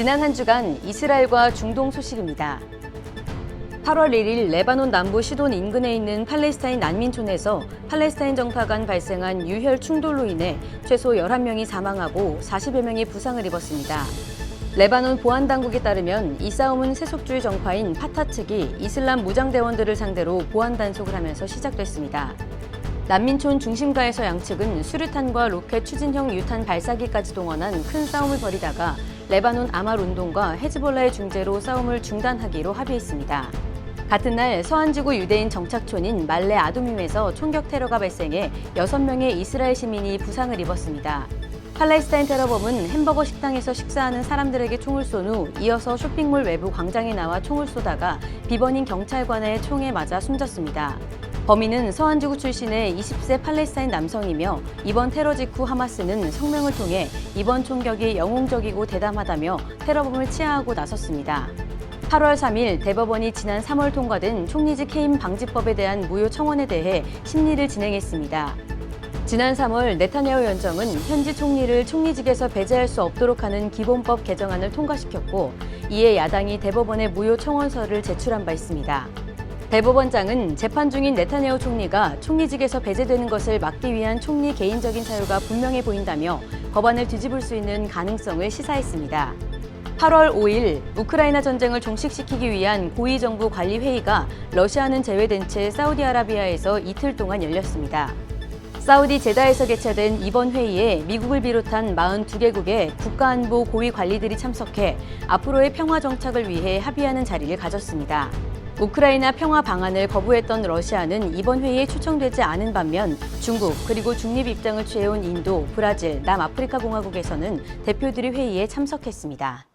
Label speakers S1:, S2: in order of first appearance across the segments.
S1: 지난 한 주간 이스라엘과 중동 소식입니다. 8월 1일 레바논 남부 시돈 인근에 있는 팔레스타인 난민촌에서 팔레스타인 정파 간 발생한 유혈 충돌로 인해 최소 11명이 사망하고 40여 명이 부상을 입었습니다. 레바논 보안당국에 따르면 이 싸움은 세속주의 정파인 파타 측이 이슬람 무장대원들을 상대로 보안 단속을 하면서 시작됐습니다. 난민촌 중심가에서 양측은 수류탄과 로켓 추진형 유탄 발사기까지 동원한 큰 싸움을 벌이다가 레바논 아말 운동과 헤즈볼라의 중재로 싸움을 중단하기로 합의했습니다. 같은 날 서안지구 유대인 정착촌인 말레 아두밈에서 총격 테러가 발생해 6명의 이스라엘 시민이 부상을 입었습니다. 팔레스타인 테러범은 햄버거 식당에서 식사하는 사람들에게 총을 쏜 후 이어서 쇼핑몰 외부 광장에 나와 총을 쏘다가 비번인 경찰관의 총에 맞아 숨졌습니다. 범인은 서안지구 출신의 20세 팔레스타인 남성이며 이번 테러 직후 하마스는 성명을 통해 이번 총격이 영웅적이고 대담하다며 테러범을 치하하고 나섰습니다. 8월 3일 대법원이 지난 3월 통과된 총리직 해임 방지법에 대한 무효 청원에 대해 심리를 진행했습니다. 지난 3월 네타냐후 연정은 현지 총리를 총리직에서 배제할 수 없도록 하는 기본법 개정안을 통과시켰고 이에 야당이 대법원에 무효 청원서를 제출한 바 있습니다. 대법원장은 재판 중인 네타냐후 총리가 총리직에서 배제되는 것을 막기 위한 총리 개인적인 사유가 분명해 보인다며 법안을 뒤집을 수 있는 가능성을 시사했습니다. 8월 5일 우크라이나 전쟁을 종식시키기 위한 고위정부 관리 회의가 러시아는 제외된 채 사우디아라비아에서 이틀 동안 열렸습니다. 사우디 제다에서 개최된 이번 회의에 미국을 비롯한 42개국의 국가안보 고위 관리들이 참석해 앞으로의 평화 정착을 위해 합의하는 자리를 가졌습니다. 우크라이나 평화 방안을 거부했던 러시아는 이번 회의에 초청되지 않은 반면 중국 그리고 중립 입장을 취해온 인도, 브라질, 남아프리카 공화국에서는 대표들이 회의에 참석했습니다.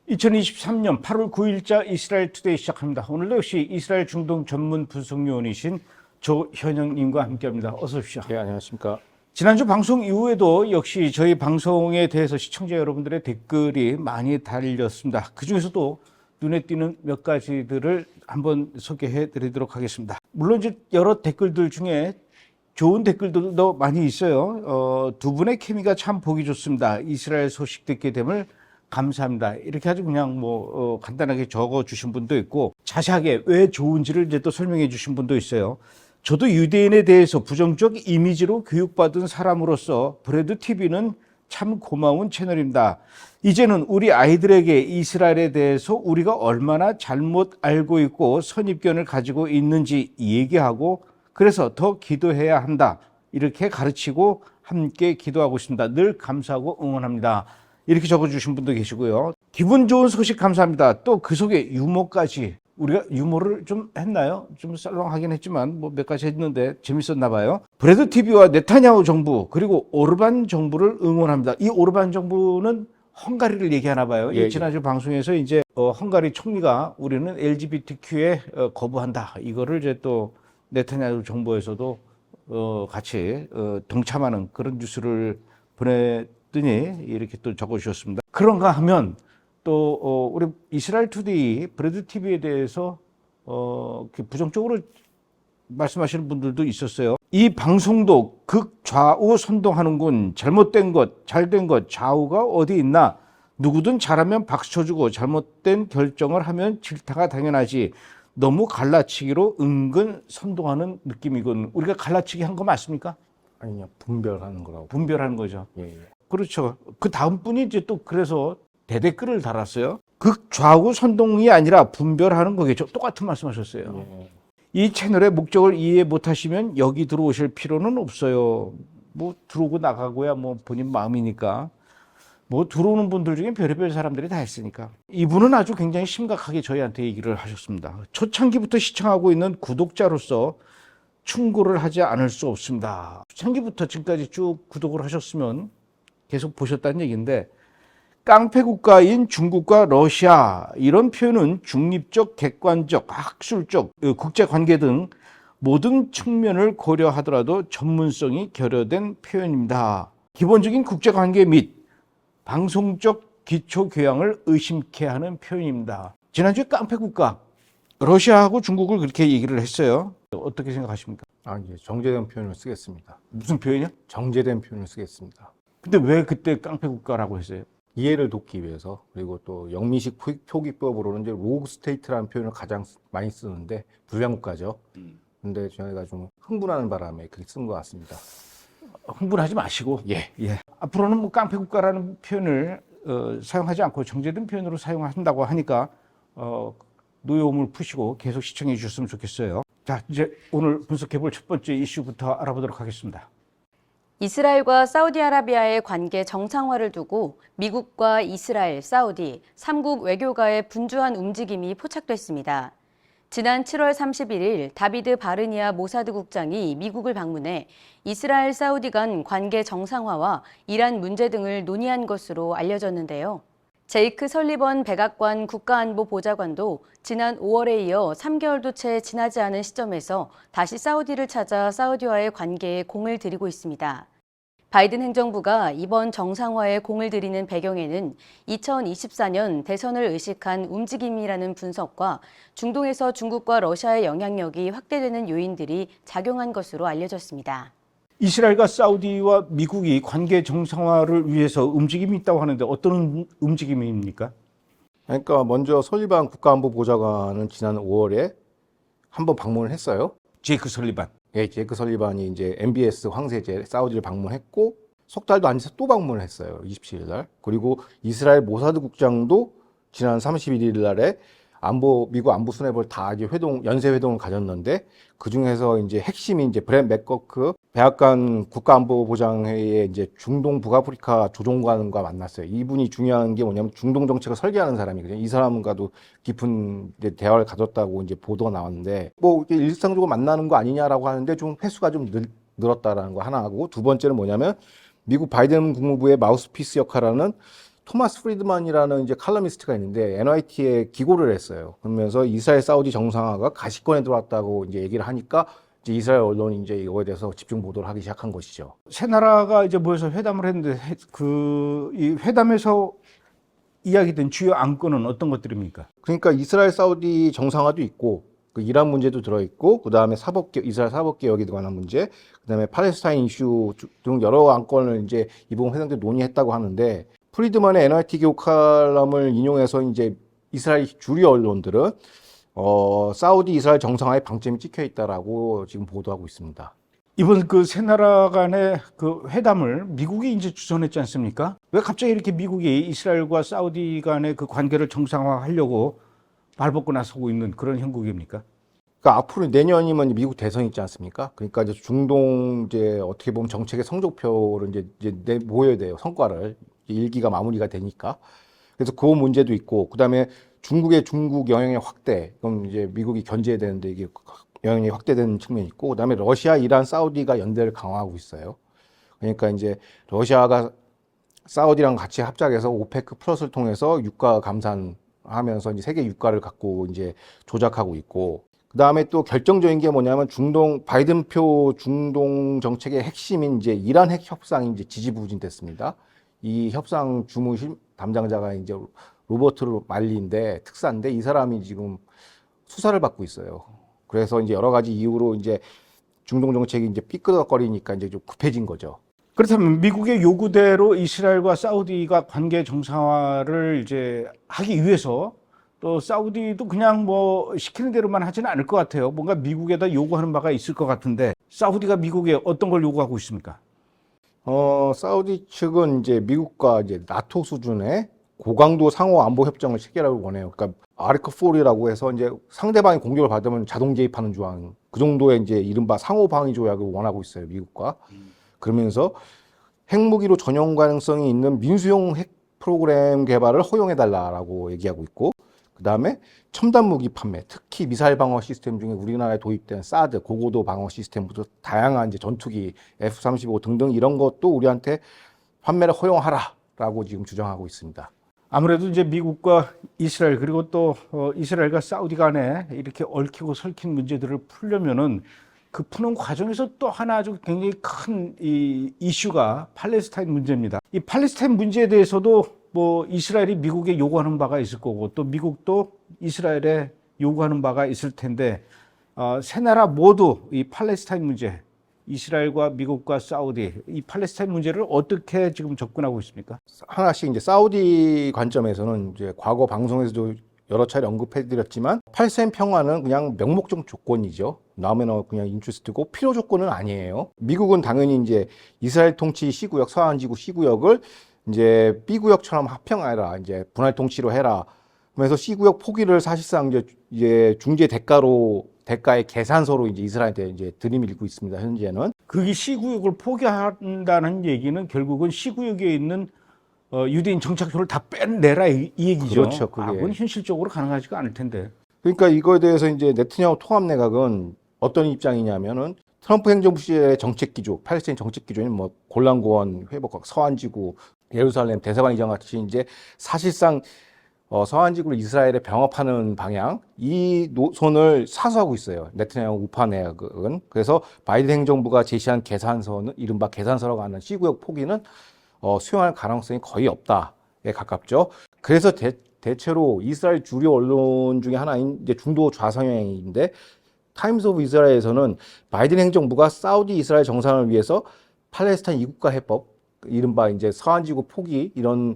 S2: 2023년 8월 9일자 이스라엘 투데이 시작합니다. 오늘도 역시 이스라엘 중동 전문 분석요원이신 조현영님과 함께합니다. 어서 오십시오.
S3: 네, 안녕하십니까.
S2: 지난주 방송 이후에도 역시 저희 방송에 대해서 시청자 여러분들의 댓글이 많이 달렸습니다. 그중에서도 눈에 띄는 몇 가지들을 한번 소개해 드리도록 하겠습니다. 물론 이제 여러 댓글들 중에 좋은 댓글들도 많이 있어요. 두 분의 케미가 참 보기 좋습니다. 이스라엘 소식 듣게 됨을 감사합니다. 이렇게 아주 그냥 간단하게 적어 주신 분도 있고 자세하게 왜 좋은지를 이제 또 설명해 주신 분도 있어요. 저도 유대인에 대해서 부정적 이미지로 교육받은 사람으로서 브레드 TV는 참 고마운 채널입니다. 이제는 우리 아이들에게 이스라엘에 대해서 우리가 얼마나 잘못 알고 있고 선입견을 가지고 있는지 얘기하고 그래서 더 기도해야 한다. 이렇게 가르치고 함께 기도하고 있습니다. 늘 감사하고 응원합니다. 이렇게 적어주신 분도 계시고요. 기분 좋은 소식 감사합니다. 또 그 속에 유머까지. 우리가 유머를 좀 했나요? 좀 썰렁하긴 했지만 몇 가지 했는데 재밌었나 봐요. 브레드 TV와 네타냐후 정부 그리고 오르반 정부를 응원합니다. 이 오르반 정부는 헝가리를 얘기하나 봐요.
S3: 예,
S2: 지난주 방송에서 이제 헝가리 총리가 우리는 LGBTQ에 거부한다. 이거를 이제 또 네타냐후 정부에서도 같이 동참하는 그런 뉴스를 보냈더니 이렇게 또 적어주셨습니다. 그런가 하면 또 우리 이스라엘 투데이 브레드 TV에 대해서 부정적으로 말씀하시는 분들도 있었어요. 이 방송도 극좌우 선동하는군. 잘못된 것, 잘된 것, 좌우가 어디 있나. 누구든 잘하면 박수 쳐주고 잘못된 결정을 하면 질타가 당연하지. 너무 갈라치기로 은근 선동하는 느낌이군. 우리가 갈라치기 한 거 맞습니까?
S3: 아니요, 분별하는 거라고.
S2: 분별하는 거죠.
S3: 예, 예.
S2: 그렇죠. 그 다음 분이 이제 또 그래서 대댓글을 달았어요. 극좌우 선동이 아니라 분별하는 거겠죠. 똑같은 말씀하셨어요.
S3: 예.
S2: 이 채널의 목적을 이해 못하시면 여기 들어오실 필요는 없어요. 들어오고 나가고야 본인 마음이니까. 들어오는 분들 중에 별의별 사람들이 다 있으니까. 이분은 아주 굉장히 심각하게 저희한테 얘기를 하셨습니다. 초창기부터 시청하고 있는 구독자로서 충고를 하지 않을 수 없습니다. 초창기부터 지금까지 쭉 구독을 하셨으면 계속 보셨다는 얘기인데 깡패 국가인 중국과 러시아 이런 표현은 중립적, 객관적, 학술적, 국제관계 등 모든 측면을 고려하더라도 전문성이 결여된 표현입니다. 기본적인 국제관계 및 방송적 기초교양을 의심케 하는 표현입니다. 지난주에 깡패 국가, 러시아하고 중국을 그렇게 얘기를 했어요. 어떻게 생각하십니까?
S3: 정제된 표현을 쓰겠습니다.
S2: 무슨 표현이요?
S3: 정제된 표현을 쓰겠습니다.
S2: 근데 왜 그때 깡패 국가라고 했어요?
S3: 이해를 돕기 위해서, 그리고 또 영미식 표기법으로는 이제 로그 스테이트라는 표현을 가장 많이 쓰는데 불량 국가죠. 근데 저희가 좀 흥분하는 바람에 그렇게 쓴 것 같습니다.
S2: 흥분하지 마시고
S3: 예.
S2: 앞으로는 뭐 깡패 국가라는 표현을 사용하지 않고 정제된 표현으로 사용한다고 하니까 노여움을 푸시고 계속 시청해 주셨으면 좋겠어요. 자, 이제 오늘 분석해볼 첫 번째 이슈부터 알아보도록 하겠습니다.
S1: 이스라엘과 사우디아라비아의 관계 정상화를 두고 미국과 이스라엘, 사우디 3국 외교가의 분주한 움직임이 포착됐습니다. 지난 7월 31일 다비드 바르니아 모사드 국장이 미국을 방문해 이스라엘, 사우디 간 관계 정상화와 이란 문제 등을 논의한 것으로 알려졌는데요. 제이크 설리번 백악관 국가안보보좌관도 지난 5월에 이어 3개월도 채 지나지 않은 시점에서 다시 사우디를 찾아 사우디와의 관계에 공을 들이고 있습니다. 바이든 행정부가 이번 정상화에 공을 들이는 배경에는 2024년 대선을 의식한 움직임이라는 분석과 중동에서 중국과 러시아의 영향력이 확대되는 요인들이 작용한 것으로 알려졌습니다.
S2: 이스라엘과 사우디와 미국이 관계 정상화를 위해서 움직임이 있다고 하는데 어떤 움직임입니까?
S3: 그러니까 먼저 설리반 국가안보보좌관은 지난 5월에 한번 방문을 했어요.
S2: 제이크 설리반.
S3: 예, 제이크 설리반이 이제 MBS 황세제 사우디를 방문했고 석 달도 안 돼서 또 방문을 했어요. 27일 날. 그리고 이스라엘 모사드 국장도 지난 31일 날에 미국 안보 수뇌부를 다 이제 연쇄 회동을 가졌는데 그 중에서 이제 핵심이 이제 브렛 맥거크 백악관 국가안보보장회의에 이제 중동 북아프리카 조정관과 만났어요. 이분이 중요한 게 뭐냐면 중동 정책을 설계하는 사람이거든요. 이 사람과도 깊은 이제 대화를 가졌다고 이제 보도가 나왔는데 뭐 일상적으로 만나는 거 아니냐라고 하는데 좀 횟수가 좀 늘었다라는 거 하나 하고 두 번째는 뭐냐면 미국 바이든 국무부의 마우스피스 역할하는 토마스 프리드만이라는 이제 칼럼니스트가 있는데 NYT에 기고를 했어요. 그러면서 이스라엘 사우디 정상화가 가시권에 들어왔다고 이제 얘기를 하니까 이제 이스라엘 언론이 이제 이거에 대해서 집중 보도를 하기 시작한 것이죠.
S2: 세 나라가 이제 모여서 회담을 했는데 이 회담에서 이야기된 주요 안건은 어떤 것들입니까?
S3: 그러니까 이스라엘 사우디 정상화도 있고 그 이란 문제도 들어있고 그 다음에 이스라엘 사법개혁에 관한 문제, 그 다음에 팔레스타인 이슈 등 여러 안건을 이제 이번 회담 때 논의했다고 하는데 프리드만의 NYT 기고 칼럼을 인용해서 이제 이스라엘 주류 언론들은 사우디 이스라엘 정상화에 방점이 찍혀 있다라고 지금 보도하고 있습니다.
S2: 이번 그 세 나라 간의 그 회담을 미국이 이제 주선했지 않습니까? 왜 갑자기 이렇게 미국이 이스라엘과 사우디 간의 그 관계를 정상화하려고 발벗고 나서고 있는 그런 형국입니까?
S3: 그러니까 앞으로 내년이면 미국 대선이 있지 않습니까? 그러니까 이제 중동 이제 어떻게 보면 정책의 성적표를 이제 보여야 돼요. 성과를. 일기가 마무리가 되니까. 그래서 그 문제도 있고, 그 다음에 중국 영향의 확대. 그럼 이제 미국이 견제해야 되는데 이게 영향이 확대되는 측면이 있고, 그 다음에 러시아, 이란, 사우디가 연대를 강화하고 있어요. 그러니까 이제 러시아가 사우디랑 같이 합작해서 오페크 플러스를 통해서 유가 감산하면서 이제 세계 유가를 갖고 이제 조작하고 있고, 그 다음에 또 결정적인 게 뭐냐면 바이든표 중동 정책의 핵심인 이제 이란 핵 협상이 이제 지지부진됐습니다. 이 협상 주무실 담당자가 이제 로버트 말리인데 특사인데 이 사람이 지금 수사를 받고 있어요. 그래서 이제 여러 가지 이유로 이제 중동 정책이 이제 삐끄덕거리니까 이제 좀 급해진 거죠.
S2: 그렇다면 미국의 요구대로 이스라엘과 사우디가 관계 정상화를 이제 하기 위해서 또 사우디도 그냥 뭐 시키는 대로만 하지는 않을 것 같아요. 뭔가 미국에다 요구하는 바가 있을 것 같은데 사우디가 미국에 어떤 걸 요구하고 있습니까?
S3: 사우디 측은 이제 미국과 이제 나토 수준의 고강도 상호 안보 협정을 체결하길 원해요. 그러니까 아르크 4라고 해서 이제 상대방이 공격을 받으면 자동 개입하는 조항, 그 정도의 이제 이른바 상호 방위 조약을 원하고 있어요, 미국과. 그러면서 핵무기로 전용 가능성이 있는 민수용 핵 프로그램 개발을 허용해달라라고 얘기하고 있고, 그 다음에 첨단 무기 판매, 특히 미사일 방어 시스템 중에 우리나라에 도입된 사드, 고고도 방어 시스템부터 다양한 이제 전투기, F-35 등등 이런 것도 우리한테 판매를 허용하라라고 지금 주장하고 있습니다.
S2: 아무래도 이제 미국과 이스라엘 그리고 또 이스라엘과 사우디 간에 이렇게 얽히고 설킨 문제들을 풀려면은 그 푸는 과정에서 또 하나 아주 굉장히 큰 이 이슈가 팔레스타인 문제입니다. 이 팔레스타인 문제에 대해서도 뭐 이스라엘이 미국에 요구하는 바가 있을 거고 또 미국도 이스라엘에 요구하는 바가 있을 텐데 세 나라 모두 이 팔레스타인 문제 이스라엘과 미국과 사우디 이 팔레스타인 문제를 어떻게 지금 접근하고 있습니까?
S3: 하나씩 이제 사우디 관점에서는 이제 과거 방송에서도 여러 차례 언급해드렸지만 팔레스타인 평화는 그냥 명목적 조건이죠. 나오면 그냥 인트레스트고 필요 조건은 아니에요. 미국은 당연히 이제 이스라엘 통치 C구역, 서한 지구 C구역을 이제 B구역처럼 합평해라, 이제 분할 통치로 해라. 그래서 C구역 포기를 사실상 이제 중재 대가의 계산서로 이제 이스라엘한테 이제 들이밀고 있습니다. 현재는.
S2: 그게 C구역을 포기한다는 얘기는 결국은 C구역에 있는 유대인 정착소를 다 빼내라 이 얘기죠.
S3: 그렇죠.
S2: 그건 현실적으로 가능하지가 않을 텐데.
S3: 그러니까 이거에 대해서 이제 네타냐후 통합내각은 어떤 입장이냐면은 트럼프 행정부 시절의 정책 기조, 팔레스타인 정책 기조는 뭐 골란고원 회복, 서한지구, 예루살렘 대사관 이전 같이 이제 사실상 서한지구를 이스라엘에 병합하는 방향 이 노선을 사수하고 있어요. 네타냐후 우파 내각은. 그래서 바이든 행정부가 제시한 계산서는 이른바 계산서라고 하는 C구역 포기는 수용할 가능성이 거의 없다에 가깝죠. 그래서 대체로 이스라엘 주류 언론 중에 하나인 이제 중도 좌성향인데 타임스 오브 이스라엘에서는 바이든 행정부가 사우디 이스라엘 정상을 위해서 팔레스타인 이국가 해법, 이른바 이제 서한지구 포기 이런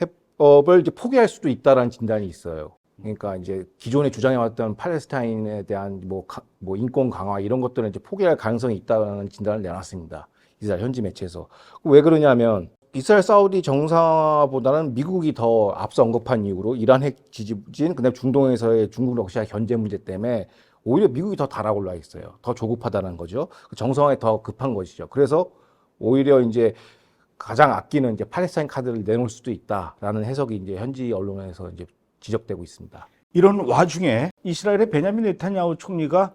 S3: 해법을 이제 포기할 수도 있다라는 진단이 있어요. 그러니까 이제 기존에 주장해왔던 팔레스타인에 대한 뭐 인권 강화 이런 것들은 이제 포기할 가능성이 있다는 진단을 내놨습니다. 이스라엘 현지 매체에서. 왜 그러냐면 이스라엘 사우디 정상화보다는 미국이 더 앞서 언급한 이유로 이란 핵 지지부진, 그다음에 중동에서의 중국 러시아 견제 문제 때문에 오히려 미국이 더 달아올라 있어요. 더 조급하다는 거죠. 정상화에 더 급한 것이죠. 그래서 오히려 이제 가장 아끼는 이제 팔레스타인 카드를 내놓을 수도 있다라는 해석이 이제 현지 언론에서 이제 지적되고 있습니다.
S2: 이런 와중에 이스라엘의 베냐민 네타냐후 총리가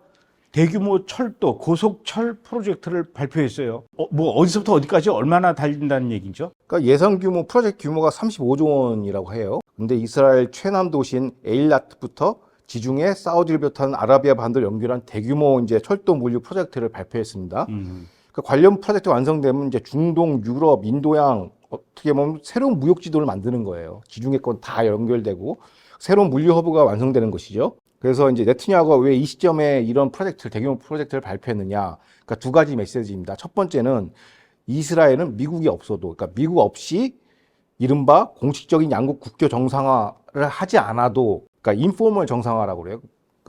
S2: 대규모 철도, 고속철 프로젝트를 발표했어요. 뭐 어디서부터 어디까지 얼마나 달린다는 얘기죠?
S3: 그러니까 예상 규모, 프로젝트 규모가 35조 원이라고 해요. 근데 이스라엘 최남 도시인 에일라트부터 지중해 사우디를 비롯한 아라비아 반도를 연결한 대규모 이제 철도 물류 프로젝트를 발표했습니다. 그러니까 관련 프로젝트 완성되면 이제 중동, 유럽, 인도양 어떻게 보면 새로운 무역 지도를 만드는 거예요. 지중해권 다 연결되고 새로운 물류 허브가 완성되는 것이죠. 그래서 이제 네타냐후가 왜 이 시점에 이런 대규모 프로젝트를 발표했느냐. 그러니까 두 가지 메시지입니다. 첫 번째는 이스라엘은 미국이 없어도, 그러니까 미국 없이 이른바 공식적인 양국 국교 정상화를 하지 않아도, 그러니까 인포멀 정상화라고 그래요.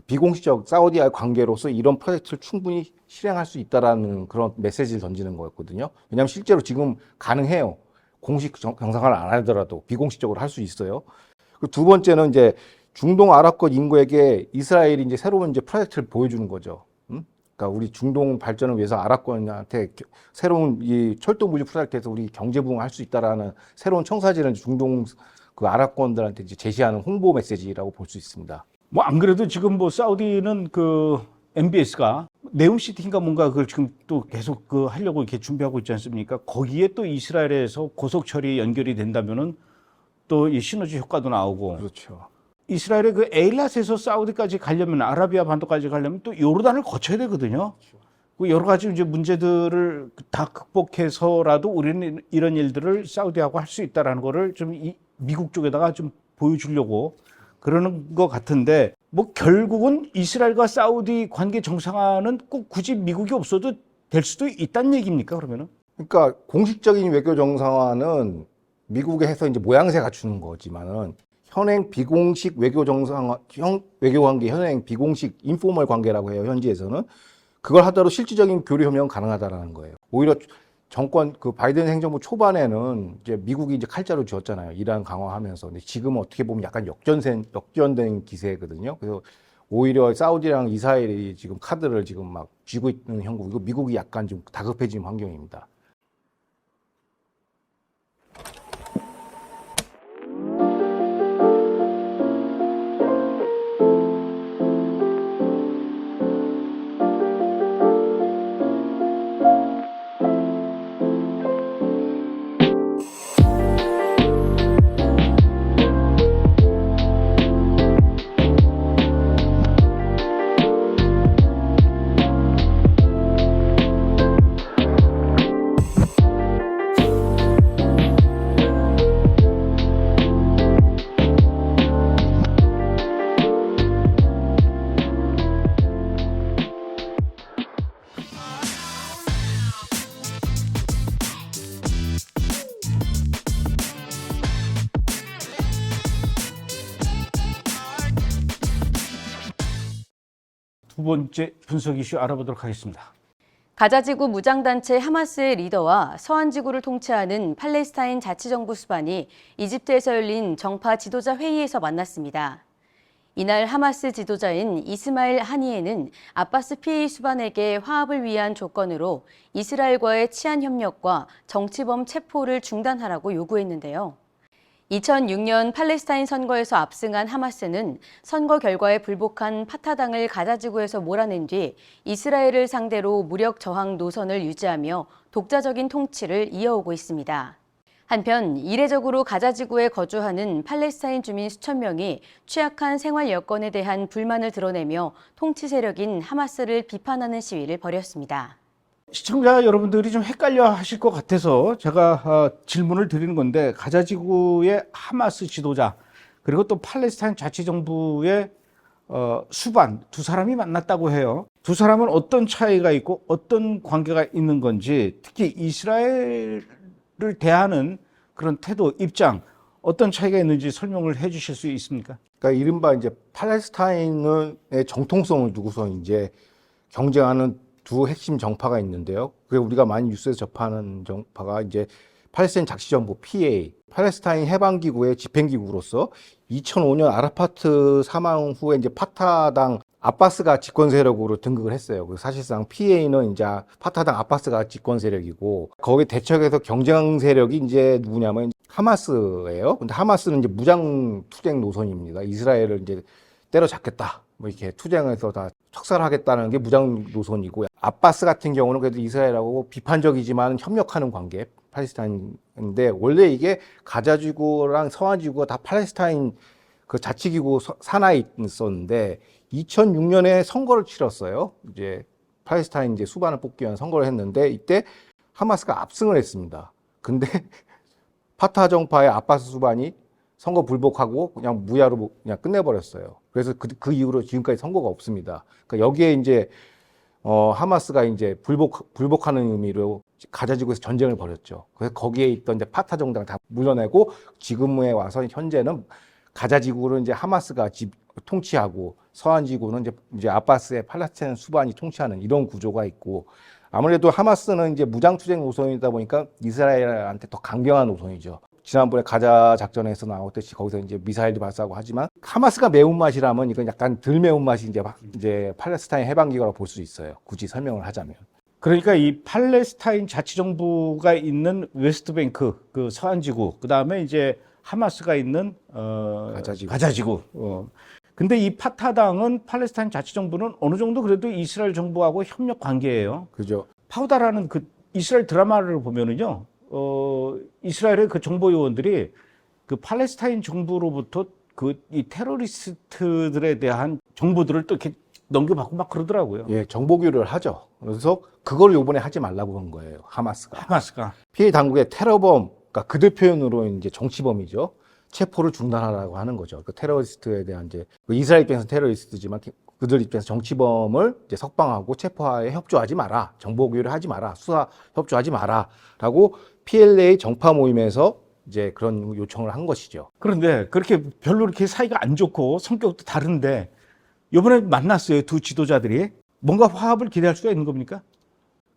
S3: 비공식적 사우디와의 관계로서 이런 프로젝트를 충분히 실행할 수 있다라는 그런 메시지를 던지는 거였거든요. 왜냐하면 실제로 지금 가능해요. 공식 정상화를 안 하더라도 비공식적으로 할 수 있어요. 두 번째는 이제 중동 아랍권 인구에게 이스라엘이 이제 새로운 이제 프로젝트를 보여주는 거죠. 그러니까 우리 중동 발전을 위해서 아랍권한테 새로운 이 철도 물류 프로젝트에서 우리 경제 부흥할 수 있다라는 새로운 청사진을 중동 그 아랍권들한테 이제 제시하는 홍보 메시지라고 볼 수 있습니다.
S2: 뭐 안 그래도 지금 뭐 사우디는 그 MBS가 네옴시티인가 뭔가 그걸 지금 또 계속 그 하려고 이렇게 준비하고 있지 않습니까? 거기에 또 이스라엘에서 고속철이 연결이 된다면은 또 이 시너지 효과도 나오고.
S3: 그렇죠.
S2: 이스라엘의 그 에일랏에서 사우디까지 가려면, 아라비아 반도까지 가려면 또 요르단을 거쳐야 되거든요. 그 여러 가지 이제 문제들을 다 극복해서라도 우리는 이런 일들을 사우디하고 할 수 있다라는 거를 좀 미국 쪽에다가 좀 보여주려고 그러는 것 같은데, 뭐 결국은 이스라엘과 사우디 관계 정상화는 꼭 굳이 미국이 없어도 될 수도 있다는 얘기입니까, 그러면은?
S3: 그러니까 공식적인 외교 정상화는 미국에 해서 이제 모양새 갖추는 거지만은 현행 비공식 외교 정상화, 외교 관계, 현행 비공식 인포멀 관계라고 해요, 현지에서는. 그걸 하더라도 실질적인 교류 협력은 가능하다라는 거예요. 오히려 정권, 그 바이든 행정부 초반에는 이제 미국이 이제 칼자루 쥐었잖아요. 이란 강화하면서. 근데 지금은 어떻게 보면 약간 역전된 기세거든요. 그래서 오히려 사우디랑 이스라엘이 지금 카드를 지금 막 쥐고 있는 형국이고 미국이 약간 좀 다급해진 환경입니다.
S2: 두 번째 분석 이슈 알아보도록 하겠습니다.
S1: 가자지구 무장단체 하마스의 리더와 서한지구를 통치하는 팔레스타인 자치정부 수반이 이집트에서 열린 정파 지도자 회의에서 만났습니다. 이날 하마스 지도자인 이스마일 하니에는 아바스 PA 수반에게 화합을 위한 조건으로 이스라엘과의 치안 협력과 정치범 체포를 중단하라고 요구했는데요. 2006년 팔레스타인 선거에서 압승한 하마스는 선거 결과에 불복한 파타당을 가자지구에서 몰아낸 뒤 이스라엘을 상대로 무력 저항 노선을 유지하며 독자적인 통치를 이어오고 있습니다. 한편 이례적으로 가자지구에 거주하는 팔레스타인 주민 수천 명이 취약한 생활 여건에 대한 불만을 드러내며 통치 세력인 하마스를 비판하는 시위를 벌였습니다.
S2: 시청자 여러분들이 좀 헷갈려 하실 것 같아서 제가 질문을 드리는 건데, 가자지구의 하마스 지도자 그리고 또 팔레스타인 자치정부의 수반 두 사람이 만났다고 해요. 두 사람은 어떤 차이가 있고 어떤 관계가 있는 건지, 특히 이스라엘을 대하는 그런 태도, 입장 어떤 차이가 있는지 설명을 해 주실 수 있습니까?
S3: 그러니까 이른바 이제 팔레스타인의 정통성을 두고서 이제 경쟁하는 두 핵심 정파가 있는데요. 그게 우리가 많이 뉴스에서 접하는 정파가 이제 팔레스타인 자치정부 PA, 팔레스타인 해방기구의 집행기구로서 2005년 아라파트 사망 후에 이제 파타당 아바스가 집권 세력으로 등극을 했어요. 사실상 PA는 이제 파타당 아바스가 집권 세력이고, 거기에 대척해서 경쟁 세력이 이제 누구냐면 하마스예요. 근데 하마스는 이제 무장 투쟁 노선입니다. 이스라엘을 이제 때려잡겠다, 뭐 이렇게 투쟁해서 다 척살하겠다는 게 무장 노선이고, 아바스 같은 경우는 그래도 이스라엘하고 비판적이지만 협력하는 관계, 팔레스타인인데, 원래 이게 가자지구랑 서한지구가 다 팔레스타인 그 자치기구 산하에 있었는데 2006년에 선거를 치렀어요. 이제 팔레스타인 이제 수반을 뽑기 위한 선거를 했는데, 이때 하마스가 압승을 했습니다. 근데 파타 정파의 아바스 수반이 선거 불복하고 그냥 무야로 그냥 끝내버렸어요. 그래서 그 이후로 지금까지 선거가 없습니다. 그러니까 여기에 이제 하마스가 이제 불복하는 의미로 가자지구에서 전쟁을 벌였죠. 그래서 거기에 있던 이제 파타 정당을 다 물러내고, 지금에 와서 현재는 가자지구를 이제 하마스가 통치하고, 서한지구는 이제 아바스의 팔레스타인 수반이 통치하는 이런 구조가 있고, 아무래도 하마스는 이제 무장투쟁 노선이다 보니까 이스라엘한테 더 강경한 노선이죠. 지난번에 가자 작전에서 나왔듯이 거기서 이제 미사일도 발사하고 하지만, 하마스가 매운맛이라면 이건 약간 덜 매운맛이 이제 팔레스타인 해방기구라고 볼 수 있어요. 굳이 설명을 하자면.
S2: 그러니까 이 팔레스타인 자치정부가 있는 웨스트뱅크, 그 서한지구, 그 다음에 이제 하마스가 있는 가자지구. 근데 이 파타당은, 팔레스타인 자치정부는 어느 정도 그래도 이스라엘 정부하고 협력 관계예요.
S3: 그죠.
S2: 파우다라는 그 이스라엘 드라마를 보면은요, 이스라엘의 그 정보 요원들이 그 팔레스타인 정부로부터 이 테러리스트들에 대한 정보들을 또 이렇게 넘겨받고 막 그러더라고요.
S3: 예, 정보교류를 하죠. 그래서 그걸 요번에 하지 말라고 한 거예요, 하마스가. 피해 당국의 테러범, 그러니까 그들 표현으로 이제 정치범이죠. 체포를 중단하라고 하는 거죠. 그 테러리스트에 대한 이제 이스라엘 입장에서 테러리스트지만 그들 입장에서 정치범을 이제 석방하고 체포하에 협조하지 마라, 정보 교류를 하지 마라, 수사 협조하지 마라라고 PLA 정파 모임에서 이제 그런 요청을 한 것이죠.
S2: 그런데 그렇게 별로 이렇게 사이가 안 좋고 성격도 다른데 이번에 만났어요, 두 지도자들이. 뭔가 화합을 기대할 수가 있는 겁니까?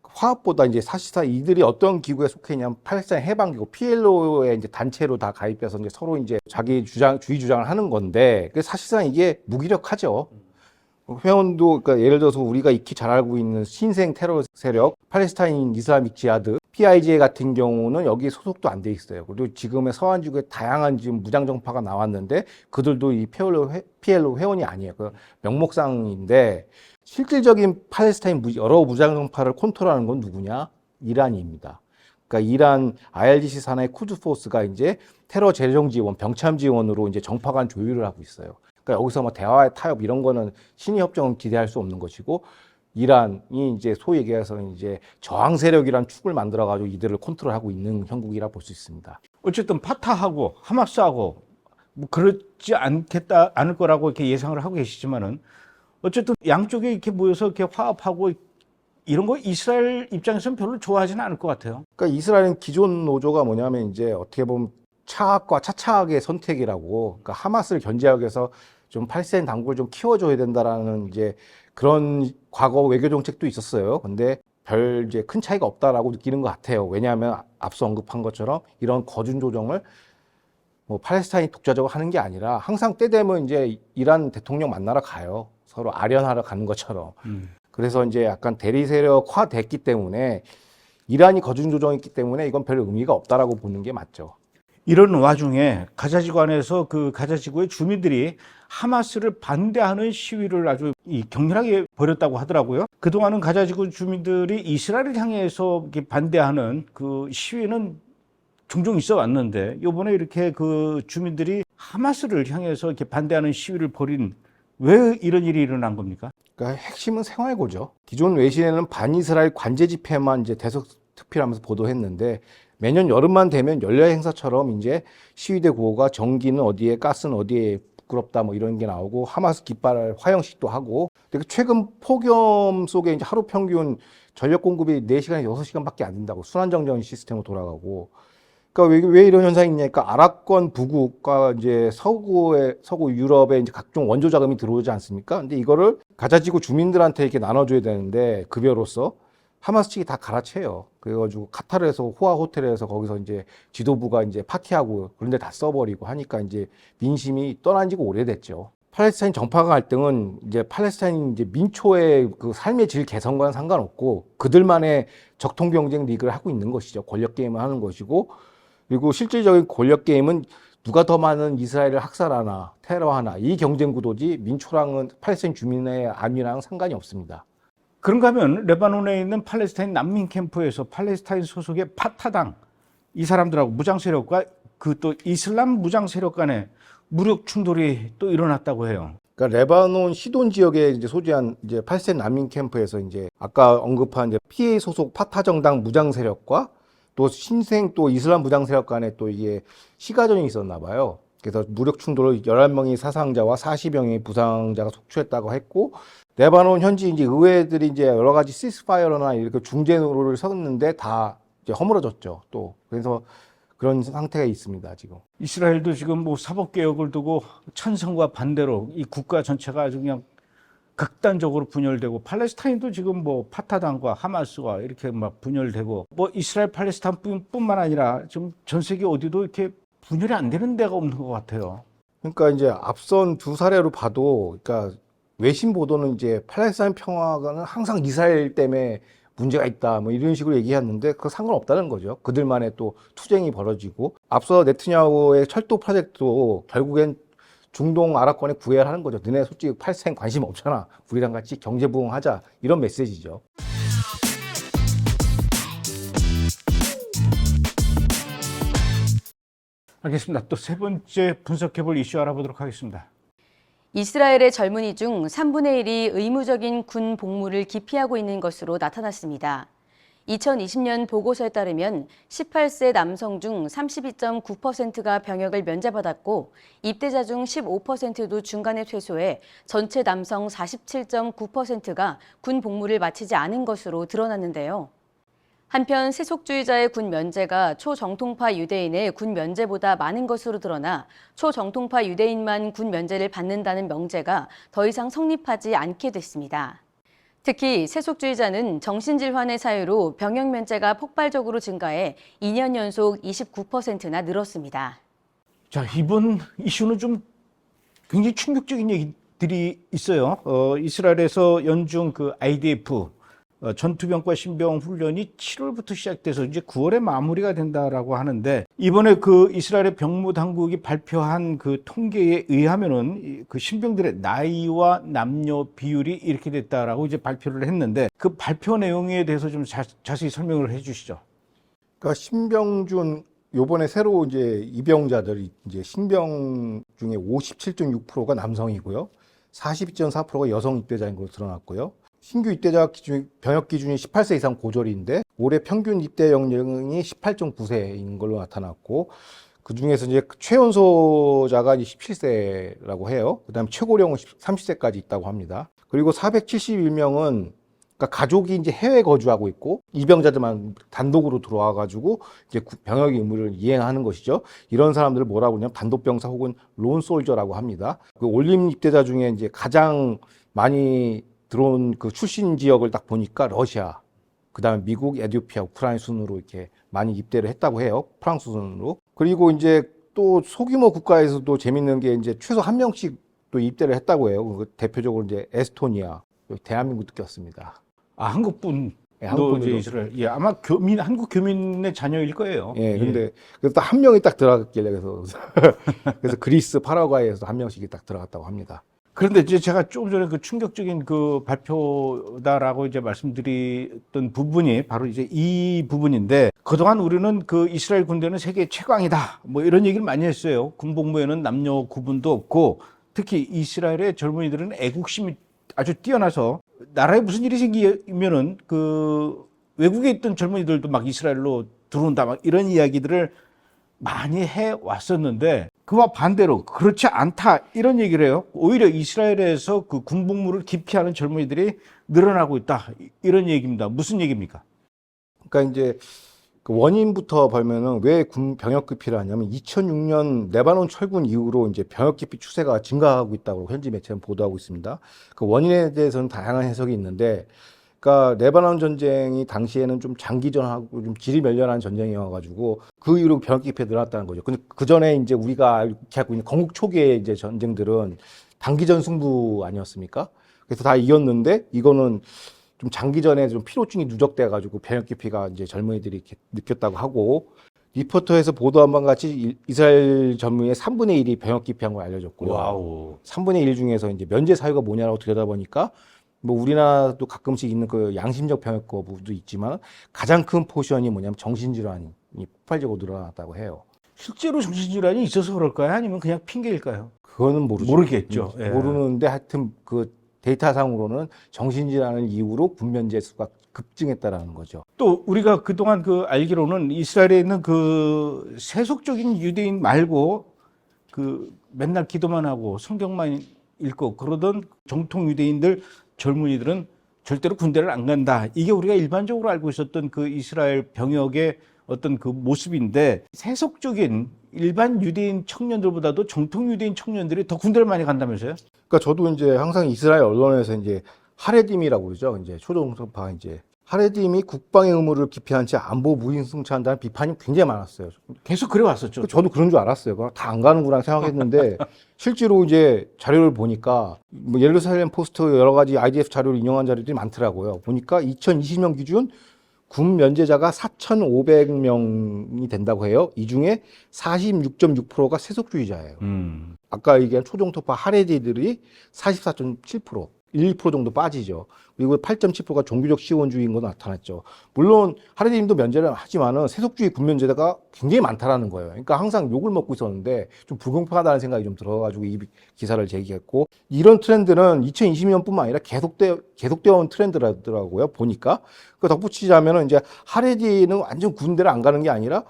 S3: 화합보다 이제 사실상 이들이 어떤 기구에 속해 있냐면 팔레스타인 해방기구 PLO의 이제 단체로 다 가입해서 이제 서로 이제 자기 주의 주장을 하는 건데, 사실상 이게 무기력하죠. 회원도, 그러니까 예를 들어서 우리가 익히 잘 알고 있는 신생 테러 세력 팔레스타인 이슬라믹 지하드 PIJ 같은 경우는 여기 소속도 안 돼 있어요. 그리고 지금의 서한지구에 다양한 지금 무장 정파가 나왔는데 그들도 이 PLO 회원이 아니에요. 그 명목상인데, 실질적인 팔레스타인 여러 무장 정파를 컨트롤하는 건 누구냐? 이란입니다. 그러니까 이란 IRGC 산하의 쿠드 포스가 이제 테러 재정 지원, 병참 지원으로 이제 정파 간 조율을 하고 있어요. 그러니까 여기서 뭐 대화의 타협 이런 거는 신의 협정은 기대할 수 없는 것이고, 이란이 이제 소위 얘기해서 이제 저항 세력이란 축을 만들어 가지고 이들을 컨트롤하고 있는 형국이라 볼 수 있습니다.
S2: 어쨌든 파타하고 하마스하고 뭐 그렇지 않을 거라고 이렇게 예상을 하고 계시지만은, 어쨌든 양쪽에 이렇게 모여서 이렇게 화합하고 이런 거 이스라엘 입장에서는 별로 좋아하지는 않을 것 같아요.
S3: 그러니까 이스라엘은 기존 노조가 뭐냐면 이제 어떻게 보면 차악과 차차악의 선택이라고, 그러니까 하마스를 견제하기 위해서 좀 팔레스타인 당국을 좀 키워줘야 된다라는 이제 그런 과거 외교 정책도 있었어요. 근데 별 이제 큰 차이가 없다라고 느끼는 것 같아요. 왜냐하면 앞서 언급한 것처럼 이런 거준 조정을 뭐 팔레스타인이 독자적으로 하는 게 아니라 항상 때 되면 이제 이란 대통령 만나러 가요. 서로 아련하러 가는 것처럼. 그래서 이제 약간 대리 세력화 됐기 때문에 이란이 거준 조정했기 때문에 이건 별 의미가 없다라고 보는 게 맞죠.
S2: 이런 와중에 가자지구 안에서 그 가자지구의 주민들이 하마스를 반대하는 시위를 아주 격렬하게 벌였다고 하더라고요. 그동안은 가자지구 주민들이 이스라엘을 향해서 이렇게 반대하는 그 시위는 종종 있어 왔는데 이번에 이렇게 그 주민들이 하마스를 향해서 이렇게 반대하는 시위를 벌인 왜 이런 일이 일어난 겁니까?
S3: 그러니까 핵심은 생활고죠. 기존 외신에는 반이스라엘 관제 집회만 이제 대서특필하면서 보도했는데 매년 여름만 되면 연례 행사처럼 이제 시위대 구호가 전기는 어디에 가스는 어디에 부끄럽다 뭐 이런 게 나오고 하마스 깃발 화형식도 하고 최근 폭염 속에 이제 하루 평균 전력 공급이 4시간에서 6시간밖에 안 된다고 순환정전 시스템으로 돌아가고 그러니까 왜 이런 현상이 있냐니까 아랍권 부국과 이제 서구 유럽에 이제 각종 원조 자금이 들어오지 않습니까? 근데 이거를 가자지구 주민들한테 이렇게 나눠줘야 되는데 급여로서 하마스 측이 다 갈아채요. 그래가지고 카타르에서 호화 호텔에서 거기서 이제 지도부가 이제 파티하고 그런데 다 써버리고 하니까 이제 민심이 떠난 지가 오래됐죠. 팔레스타인 정파 갈등은 이제 팔레스타인 이제 민초의 그 삶의 질 개선과는 상관없고 그들만의 적통 경쟁 리그를 하고 있는 것이죠. 권력 게임을 하는 것이고 그리고 실질적인 권력 게임은 누가 더 많은 이스라엘을 학살하나 테러하나 이 경쟁 구도지 민초랑은 팔레스타인 주민의 안위랑 상관이 없습니다.
S2: 그런가 하면 레바논에 있는 팔레스타인 난민 캠프에서 팔레스타인 소속의 파타당 이 사람들하고 무장 세력과 그 또 이슬람 무장 세력 간의 무력 충돌이 또 일어났다고 해요.
S3: 그러니까 레바논 시돈 지역에 이제 소재한 이제 팔레스타인 난민 캠프에서 이제 아까 언급한 이제 PA 소속 파타 정당 무장 세력과 또 신생 또 이슬람 무장 세력 간에 또 이게 시가전이 있었나 봐요. 그래서 무력 충돌을 11명의 사상자와 40여 명의 부상자가 속출했다고 했고 레바논 현지 이제 의회들이 이제 여러 가지 시스파이어나 이렇게 중재 노릇을 섰는데 다 이제 허물어졌죠. 또 그래서 그런 상태가 있습니다, 지금.
S2: 이스라엘도 지금 뭐 사법개혁을 두고 찬성과 반대로 이 국가 전체가 아주 그냥 극단적으로 분열되고 팔레스타인도 지금 뭐 파타당과 하마스와 이렇게 막 분열되고 뭐 이스라엘 팔레스타인뿐만 아니라 지금 전 세계 어디도 이렇게 분열이 안 되는 데가 없는 것 같아요.
S3: 그러니까 이제 앞선 두 사례로 봐도 그러니까 외신 보도는 이제 팔레스타인 평화가 항상 이스라엘 때문에 문제가 있다 뭐 이런 식으로 얘기했는데 그거 상관없다는 거죠. 그들만의 또 투쟁이 벌어지고 앞서 네트냐후의 철도 프로젝트도 결국엔 중동 아랍권에 구애를 하는 거죠. 너네 솔직히 팔레스타인 관심 없잖아. 우리랑 같이 경제 부흥하자 이런 메시지죠.
S2: 알겠습니다. 또 세 번째 분석해볼 이슈 알아보도록 하겠습니다.
S1: 이스라엘의 젊은이 중 3분의 1이 의무적인 군 복무를 기피하고 있는 것으로 나타났습니다. 2020년 보고서에 따르면 18세 남성 중 32.9%가 병역을 면제받았고 입대자 중 15%도 중간에 퇴소해 전체 남성 47.9%가 군 복무를 마치지 않은 것으로 드러났는데요. 한편 세속주의자의 군 면제가 초정통파 유대인의 군 면제보다 많은 것으로 드러나 초정통파 유대인만 군 면제를 받는다는 명제가 더 이상 성립하지 않게 됐습니다. 특히 세속주의자는 정신질환의 사유로 병역 면제가 폭발적으로 증가해 2년 연속 29%나 늘었습니다.
S2: 자, 이번 이슈는 좀 굉장히 충격적인 얘기들이 있어요. 이스라엘에서 연중 그 IDF 전투병과 신병 훈련이 7월부터 시작돼서 이제 9월에 마무리가 된다라고 하는데 이번에 그 이스라엘의 병무 당국이 발표한 그 통계에 의하면은 그 신병들의 나이와 남녀 비율이 이렇게 됐다라고 이제 발표를 했는데 그 발표 내용에 대해서 좀 자세히 설명을 해주시죠.
S3: 그러니까 신병 요번에 새로 이제 입영자들이 이제 신병 중에 57.6%가 남성이고요. 42.4%가 여성 입대자인 걸로 드러났고요. 신규 입대자 기준, 병역 기준이 18세 이상 고졸인데 올해 평균 입대 연령이 18.9세인 걸로 나타났고 그 중에서 이제 최연소자가 17세라고 해요. 그다음에 최고령은 30세까지 있다고 합니다. 그리고 471명은 그러니까 가족이 이제 해외 거주하고 있고 입영자들만 단독으로 들어와 가지고 이제 병역 의무를 이행하는 것이죠. 이런 사람들을 뭐라고 그러냐면 단독병사 혹은 론솔저라고 합니다. 그 올림 입대자 중에 이제 가장 많이 들어온 그 출신 지역을 딱 보니까 러시아, 그다음에 미국, 에티오피아, 우크라이나 순으로 이렇게 많이 입대를 했다고 해요. 프랑스 순으로. 그리고 이제 또 소규모 국가에서도 재밌는 게 이제 최소 한 명씩 또 입대를 했다고 해요. 그 대표적으로 이제 에스토니아, 대한민국도 꼈습니다.
S2: 아, 한국분.
S3: 예,
S2: 또
S3: 한국분들도.
S2: 이제 이스라엘. 예, 아마 한국 교민의 자녀일 거예요.
S3: 예, 근데 그래서 딱 한 명이 딱 들어갔길래 그래서 그리스, 파라과이에서 한 명씩이 딱 들어갔다고 합니다.
S2: 그런데 이제 제가 조금 전에 그 충격적인 그 발표다라고 이제 말씀드렸던 부분이 바로 이제 이 부분인데, 그동안 우리는 그 이스라엘 군대는 세계 최강이다, 뭐 이런 얘기를 많이 했어요. 군복무에는 남녀 구분도 없고, 특히 이스라엘의 젊은이들은 애국심이 아주 뛰어나서 나라에 무슨 일이 생기면은 그 외국에 있던 젊은이들도 막 이스라엘로 들어온다, 막 이런 이야기들을 많이 해 왔었는데, 그와 반대로 그렇지 않다 이런 얘기를 해요. 오히려 이스라엘에서 그 군복무를 기피하는 젊은이들이 늘어나고 있다, 이런 얘기입니다. 무슨 얘기입니까?
S3: 그러니까 이제 그 원인부터 보면은 왜 병역 기피를 하냐면 2006년 레바논 철군 이후로 이제 병역 기피 추세가 증가하고 있다고 현지 매체는 보도하고 있습니다. 그 원인에 대해서는 다양한 해석이 있는데, 그러니까 레바논 전쟁이 당시에는 좀 장기전하고 좀 지리멸렬한 전쟁이어가지고 그 이후로 병역 기피가 늘어났다는 거죠. 근데 그 전에 이제 우리가 이렇게 하고 있는 건국 초기의 이제 전쟁들은 단기전 승부 아니었습니까? 그래서 다 이겼는데 이거는 좀 장기전에 좀 피로증이 누적돼가지고 병역 기피가 이제 젊은이들이 이렇게 느꼈다고 하고, 리포터에서 보도한 바 같이 이스라엘 전문의 3분의 1이 병역 기피한 걸 알려졌고요.
S2: 와우.
S3: 3분의 1 중에서 이제 면제 사유가 뭐냐라고 들여다보니까 뭐 우리나라도 가끔씩 있는 그 양심적 병역 거부도 있지만 가장 큰 포션이 뭐냐면 정신질환이 폭발적으로 늘어났다고 해요.
S2: 실제로 정신질환이 있어서 그럴까요? 아니면 그냥 핑계일까요?
S3: 그거는 모르죠.
S2: 모르겠죠. 예.
S3: 모르는데 하여튼 그 데이터상으로는 정신질환을 이유로 군면제 수가 급증했다라는 거죠.
S2: 또 우리가 그동안 그 알기로는 이스라엘에 있는 그 세속적인 유대인 말고 그 맨날 기도만 하고 성경만 읽고 그러던 정통 유대인들 젊은이들은 절대로 군대를 안 간다. 이게 우리가 일반적으로 알고 있었던 그 이스라엘 병역의 어떤 그 모습인데, 세속적인 일반 유대인 청년들보다도 정통 유대인 청년들이 더 군대를 많이 간다면서요?
S3: 그러니까 저도 이제 항상 이스라엘 언론에서 이제 하레딤이라고 그러죠. 이제 초종파 이제 하레딤이 국방의 의무를 기피한 채 안보 무임승차한다는 비판이 굉장히 많았어요.
S2: 계속 그래 왔었죠.
S3: 저도 그런 줄 알았어요. 다 안 가는구나 생각했는데 실제로 이제 자료를 보니까 뭐 예루살렘 포스트 여러 가지 IDF 자료를 인용한 자료들이 많더라고요. 보니까 2020년 기준 군 면제자가 4,500명이 된다고 해요. 이 중에 46.6%가 세속주의자예요. 아까 얘기한 초종토파 하레디들이 44.7%, 1% 정도 빠지죠. 그리고 8.7%가 종교적 시원주의인 거 나타났죠. 물론 하레디님도 면제를 하지만은 세속주의 군면제자가 굉장히 많다라는 거예요. 그러니까 항상 욕을 먹고 있었는데 좀 불공평하다는 생각이 좀 들어가지고 이 기사를 제기했고, 이런 트렌드는 2020년뿐만 아니라 계속되어 온 트렌드라더라고요. 보니까 그 덧붙이자면은 이제 하레디는 완전 군대를 안 가는 게 아니라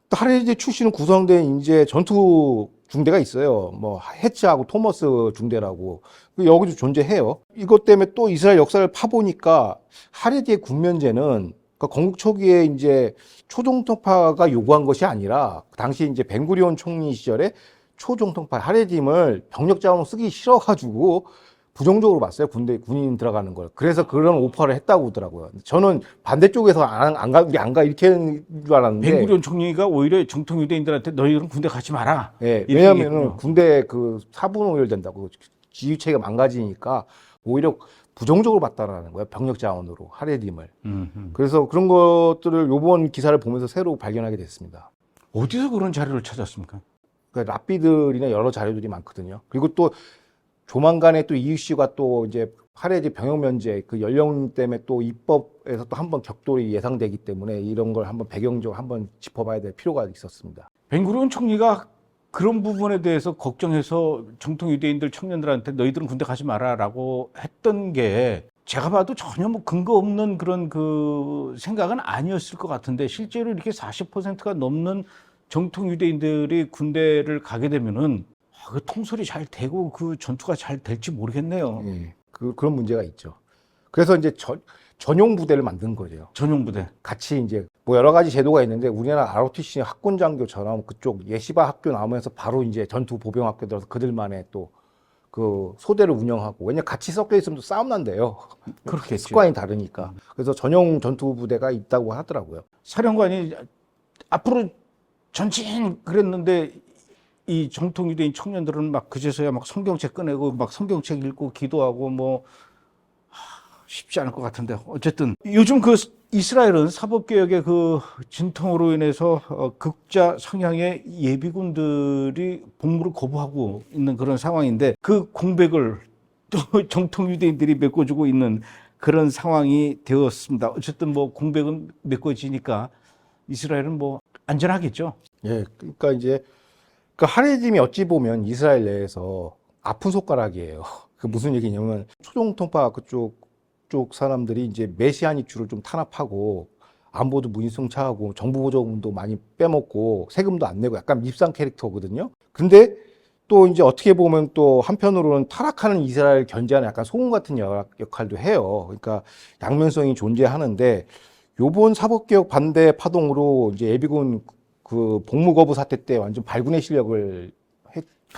S3: 또 하레디 출신은 구성된 이제 전투 중대가 있어요. 뭐 해치하고 토머스 중대라고 여기도 존재해요. 이것 때문에 또 이스라엘 역사를 파보니까 하레디의 군면제는 그러니까 건국 초기에 이제 초종통파가 요구한 것이 아니라 당시 이제 벤구리온 총리 시절에 초종통파 하레딤을 병력 자원으로 쓰기 싫어가지고 부정적으로 봤어요. 군인 들어가는 걸. 그래서 그런 오퍼를 했다고 하더라고요. 저는 반대쪽에서 우리 안 가 이렇게 하는 줄 알았는데.
S2: 벤구리온 총리가 오히려 정통 유대인들한테 너희들은 군대 가지 마라.
S3: 네, 왜냐하면은 군대 그 사분오열된다고 지휘체가 망가지니까 오히려 부정적으로 봤다라는 거예요. 병력 자원으로 하레딤을. 그래서 그런 것들을 요번 기사를 보면서 새로 발견하게 됐습니다.
S2: 어디서 그런 자료를 찾았습니까?
S3: 그러니까 랍비들이나 여러 자료들이 많거든요. 그리고 또 조만간에 또 이유씨가 또 이제 하레디 병역 면제 그 연령 때문에 또 입법에서 또 한번 격돌이 예상되기 때문에 이런 걸 한번 배경적으로 한번 짚어봐야 될 필요가 있었습니다.
S2: 벤구리온 총리가 그런 부분에 대해서 걱정해서 정통 유대인들 청년들한테 너희들은 군대 가지 마라라고 했던 게 제가 봐도 전혀 뭐 근거 없는 그런 그 생각은 아니었을 것 같은데, 실제로 이렇게 40%가 넘는 정통 유대인들이 군대를 가게 되면은 그 통솔이 잘 되고 그 전투가 잘 될지 모르겠네요.
S3: 예, 그런 문제가 있죠. 그래서 이제 전용 부대를 만든 거죠.
S2: 전용 부대.
S3: 같이 이제 뭐 여러 가지 제도가 있는데 우리나라 ROTC 학군장교처럼 그쪽 예시바 학교 나오면서 바로 이제 전투 보병 학교 들어서 그들만의 또 그 소대를 운영하고, 왜냐 같이 섞여 있으면 또 싸움 난대요.
S2: 그렇겠죠.
S3: 습관이 다르니까. 그래서 전용 전투 부대가 있다고 하더라고요.
S2: 사령관이 앞으로 전진 그랬는데 이 정통 유대인 청년들은 막 그제서야 막 성경책 꺼내고 막 성경책 읽고 기도하고 뭐 쉽지 않을 것 같은데 어쨌든 요즘 그 이스라엘은 사법개혁의 그 진통으로 인해서 극자 성향의 예비군들이 복무를 거부하고 있는 그런 상황인데 그 공백을 또 정통 유대인들이 메꿔주고 있는 그런 상황이 되었습니다. 어쨌든 뭐 공백은 메꿔지니까 이스라엘은 뭐 안전하겠죠.
S3: 예, 그러니까 이제 그 하레dim이 어찌 보면 이스라엘 내에서 아픈 손가락이에요. 그 무슨 얘기냐면 초종통파 그쪽 사람들이 이제 메시아닉 주를 좀 탄압하고 안보도 무인승차하고 정부 보조금도 많이 빼먹고 세금도 안 내고 약간 밉상 캐릭터거든요. 근데 또 이제 어떻게 보면 또 한편으로는 타락하는 이스라엘 견제하는 약간 소금 같은 역할도 해요. 그러니까 양면성이 존재하는데 요번 사법개혁 반대 파동으로 이제 예비군 그 복무 거부 사태 때 완전 발군의 실력을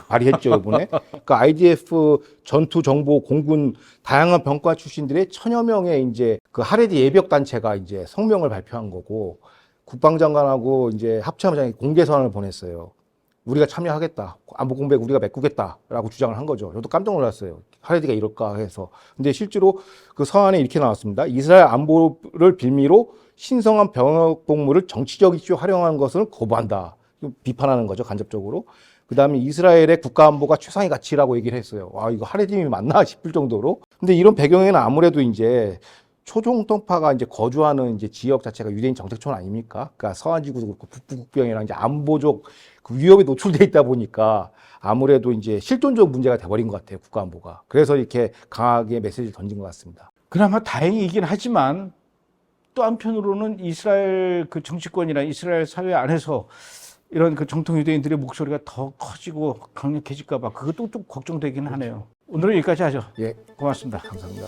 S3: 발휘했죠, 이번에. 그러니까 IDF 전투 정보 공군 다양한 병과 출신들의 1000여 명의 이제 그 하레디 예비역 단체가 이제 성명을 발표한 거고 국방장관하고 이제 합참장이 공개 선언을 보냈어요. 우리가 참여하겠다. 안보 공백 우리가 메꾸겠다라고 주장을 한 거죠. 저도 깜짝 놀랐어요. 하레디가 이럴까 해서. 근데 실제로 그 서한에 이렇게 나왔습니다. 이스라엘 안보를 빌미로 신성한 병역 복무를 정치적 이슈에 활용하는 것을 거부한다. 비판하는 거죠, 간접적으로. 그 다음에 이스라엘의 국가안보가 최상의 가치라고 얘기를 했어요. 와, 이거 하레딤이 맞나 싶을 정도로. 근데 이런 배경에는 아무래도 이제 초종통파가 이제 거주하는 이제 지역 자체가 유대인 정책촌 아닙니까? 그러니까 서한지구도 그렇고 북부국경이랑 이제 안보적 그 위협에 노출돼 있다 보니까 아무래도 이제 실존적 문제가 돼버린 것 같아요, 국가안보가. 그래서 이렇게 강하게 메시지를 던진 것 같습니다.
S2: 그나마 다행이긴 하지만 또 한편으로는 이스라엘 그 정치권이나 이스라엘 사회 안에서 이런 그 정통 유대인들의 목소리가 더 커지고 강력해질까 봐 그것도 좀 걱정되긴 하네요. 오늘은 여기까지 하죠.
S3: 예,
S2: 고맙습니다.
S3: 감사합니다.